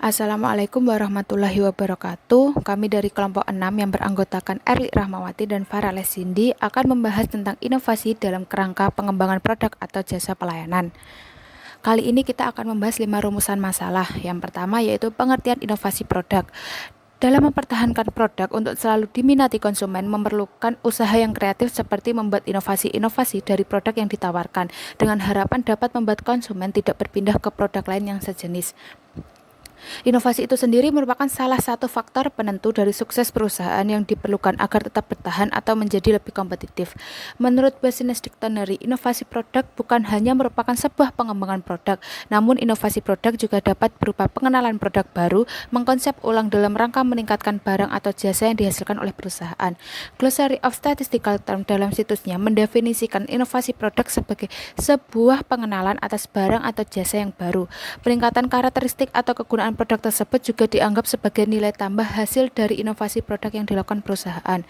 Assalamualaikum warahmatullahi wabarakatuh. Kami dari kelompok 6 yang beranggotakan Erli Rahmawati dan Farales Cindy akan membahas tentang inovasi dalam kerangka pengembangan produk atau jasa pelayanan. Kali ini kita akan membahas 5 rumusan masalah. Yang pertama yaitu pengertian inovasi produk. Dalam mempertahankan produk untuk selalu diminati konsumen memerlukan usaha yang kreatif seperti membuat inovasi-inovasi dari produk yang ditawarkan dengan harapan dapat membuat konsumen tidak berpindah ke produk lain yang sejenis. Inovasi itu sendiri merupakan salah satu faktor penentu dari sukses perusahaan yang diperlukan agar tetap bertahan atau menjadi lebih kompetitif. Menurut Business Dictionary, inovasi produk bukan hanya merupakan sebuah pengembangan produk, namun inovasi produk juga dapat berupa pengenalan produk baru, mengkonsep ulang dalam rangka meningkatkan barang atau jasa yang dihasilkan oleh perusahaan. Glossary of Statistical Term dalam situsnya mendefinisikan inovasi produk sebagai sebuah pengenalan atas barang atau jasa yang baru. Peningkatan karakteristik atau kegunaan produk tersebut juga dianggap sebagai nilai tambah hasil dari inovasi produk yang dilakukan perusahaan.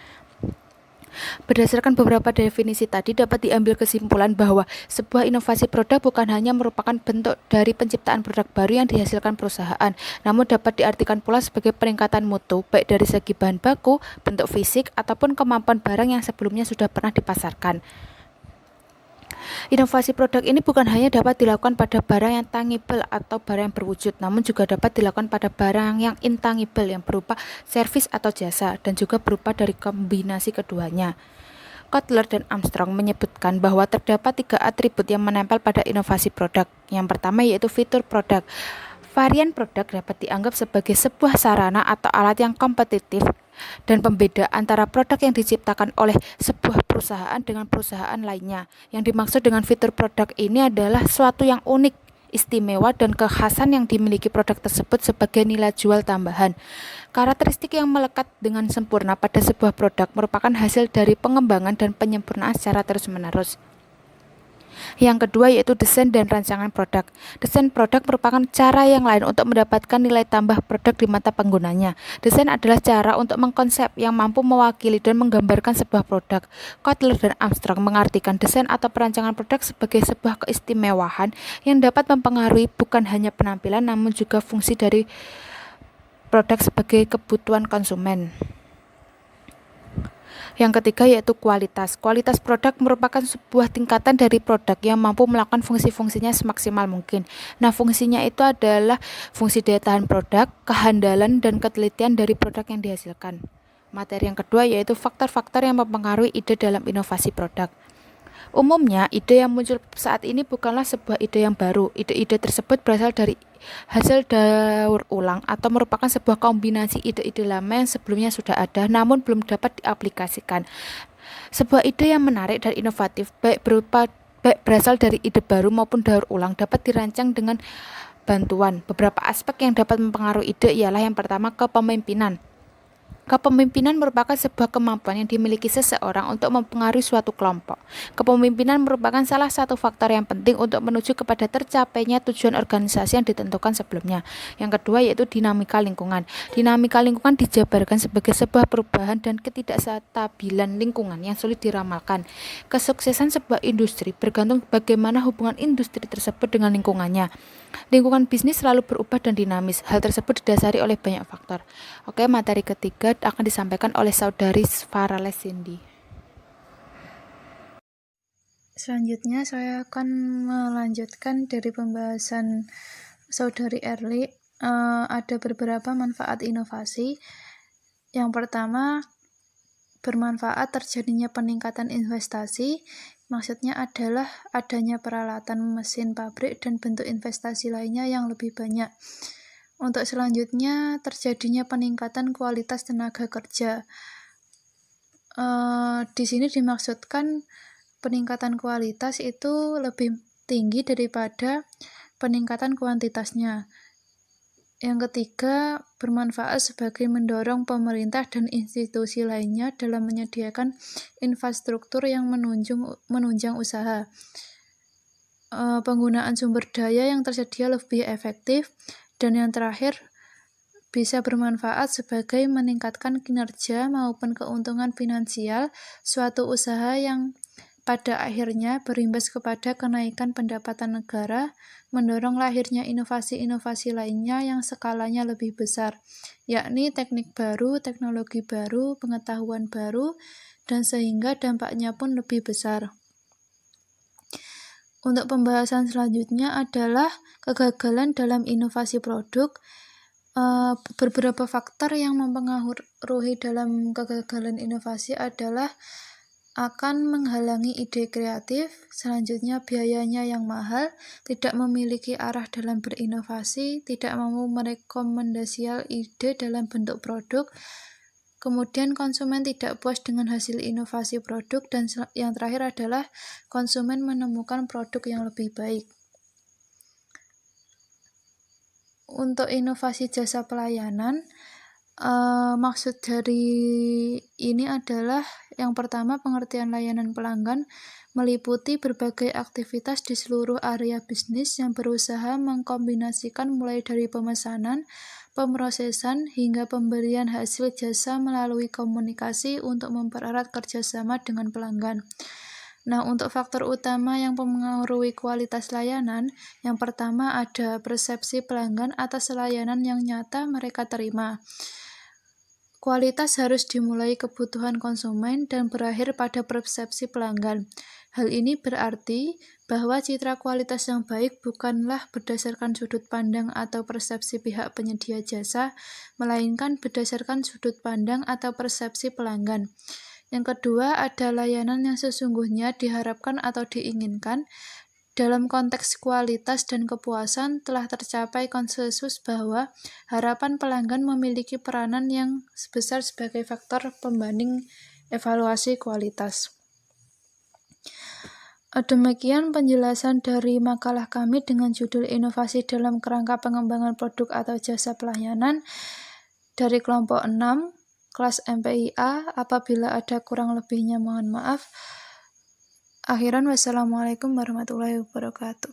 Berdasarkan beberapa definisi tadi dapat diambil kesimpulan bahwa sebuah inovasi produk bukan hanya merupakan bentuk dari penciptaan produk baru yang dihasilkan perusahaan, namun dapat diartikan pula sebagai peningkatan mutu baik dari segi bahan baku, bentuk fisik, ataupun kemampuan barang yang sebelumnya sudah pernah dipasarkan. Inovasi produk ini bukan hanya dapat dilakukan pada barang yang tangible atau barang yang berwujud, namun juga dapat dilakukan pada barang yang intangible yang berupa servis atau jasa dan juga berupa dari kombinasi keduanya. Kotler dan Armstrong menyebutkan bahwa terdapat 3 atribut yang menempel pada inovasi produk. Yang pertama yaitu fitur produk. Varian produk dapat dianggap sebagai sebuah sarana atau alat yang kompetitif dan pembeda antara produk yang diciptakan oleh sebuah perusahaan dengan perusahaan lainnya. Yang dimaksud dengan fitur produk ini adalah suatu yang unik, istimewa, dan kekhasan yang dimiliki produk tersebut sebagai nilai jual tambahan. Karakteristik yang melekat dengan sempurna pada sebuah produk merupakan hasil dari pengembangan dan penyempurnaan secara terus-menerus. Yang kedua yaitu desain dan rancangan produk. Desain produk merupakan cara yang lain untuk mendapatkan nilai tambah produk di mata penggunanya. Desain adalah cara untuk mengkonsep yang mampu mewakili dan menggambarkan sebuah produk. Kotler dan Armstrong mengartikan desain atau perancangan produk sebagai sebuah keistimewaan yang dapat mempengaruhi bukan hanya penampilan namun juga fungsi dari produk sebagai kebutuhan konsumen. Yang ketiga yaitu kualitas. Kualitas produk merupakan sebuah tingkatan dari produk yang mampu melakukan fungsi-fungsinya semaksimal mungkin. Nah, fungsinya itu adalah fungsi daya tahan produk, kehandalan, dan ketelitian dari produk yang dihasilkan. Materi yang kedua yaitu faktor-faktor yang mempengaruhi ide dalam inovasi produk. Umumnya, ide yang muncul saat ini bukanlah sebuah ide yang baru. Ide-ide tersebut berasal dari hasil daur ulang atau merupakan sebuah kombinasi ide-ide lama yang sebelumnya sudah ada namun belum dapat diaplikasikan. Sebuah ide yang menarik dan inovatif baik berasal dari ide baru maupun daur ulang dapat dirancang dengan bantuan. Beberapa aspek yang dapat mempengaruhi ide ialah yang pertama kepemimpinan. Kepemimpinan merupakan sebuah kemampuan yang dimiliki seseorang untuk mempengaruhi suatu kelompok. Kepemimpinan merupakan salah satu faktor yang penting untuk menuju kepada tercapainya tujuan organisasi yang ditentukan sebelumnya. Yang kedua yaitu dinamika lingkungan. Dinamika lingkungan dijabarkan sebagai sebuah perubahan dan ketidakstabilan lingkungan yang sulit diramalkan. Kesuksesan sebuah industri bergantung bagaimana hubungan industri tersebut dengan lingkungannya. Lingkungan bisnis selalu berubah dan dinamis. Hal tersebut didasari oleh banyak faktor. Oke, materi ketiga akan disampaikan oleh saudari Farales Cindy. Selanjutnya saya akan melanjutkan dari pembahasan saudari Erli. Ada beberapa manfaat inovasi. Yang pertama, bermanfaat terjadinya peningkatan investasi. Maksudnya adalah adanya peralatan mesin pabrik dan bentuk investasi lainnya yang lebih banyak. Untuk selanjutnya, terjadinya peningkatan kualitas tenaga kerja. Di sini dimaksudkan peningkatan kualitas itu lebih tinggi daripada peningkatan kuantitasnya. Yang ketiga, bermanfaat sebagai mendorong pemerintah dan institusi lainnya dalam menyediakan infrastruktur yang menunjang usaha. Penggunaan sumber daya yang tersedia lebih efektif. Dan yang terakhir, bisa bermanfaat sebagai meningkatkan kinerja maupun keuntungan finansial suatu usaha yang pada akhirnya berimbas kepada kenaikan pendapatan negara, mendorong lahirnya inovasi-inovasi lainnya yang skalanya lebih besar, yakni teknik baru, teknologi baru, pengetahuan baru, dan sehingga dampaknya pun lebih besar. Untuk pembahasan selanjutnya adalah kegagalan dalam inovasi produk. Beberapa faktor yang mempengaruhi dalam kegagalan inovasi adalah akan menghalangi ide kreatif, selanjutnya biayanya yang mahal, tidak memiliki arah dalam berinovasi, tidak mampu merekomendasikan ide dalam bentuk produk, kemudian konsumen tidak puas dengan hasil inovasi produk, dan yang terakhir adalah konsumen menemukan produk yang lebih baik. Untuk inovasi jasa pelayanan, maksud dari ini adalah yang pertama, pengertian layanan pelanggan meliputi berbagai aktivitas di seluruh area bisnis yang berusaha mengkombinasikan mulai dari pemesanan, pemrosesan, hingga pemberian hasil jasa melalui komunikasi untuk mempererat kerjasama dengan pelanggan. Nah, untuk faktor utama yang mempengaruhi kualitas layanan, yang pertama ada persepsi pelanggan atas layanan yang nyata mereka terima. Kualitas harus dimulai kebutuhan konsumen dan berakhir pada persepsi pelanggan. Hal ini berarti bahwa citra kualitas yang baik bukanlah berdasarkan sudut pandang atau persepsi pihak penyedia jasa, melainkan berdasarkan sudut pandang atau persepsi pelanggan. Yang kedua, ada layanan yang sesungguhnya diharapkan atau diinginkan. Dalam konteks kualitas dan kepuasan, telah tercapai konsensus bahwa harapan pelanggan memiliki peranan yang besar sebagai faktor pembanding evaluasi kualitas. Demikian penjelasan dari makalah kami dengan judul Inovasi dalam Kerangka Pengembangan Produk atau Jasa Pelayanan dari kelompok 6. Kelas MPIA. Apabila ada kurang lebihnya mohon maaf. Akhiran, wassalamualaikum warahmatullahi wabarakatuh.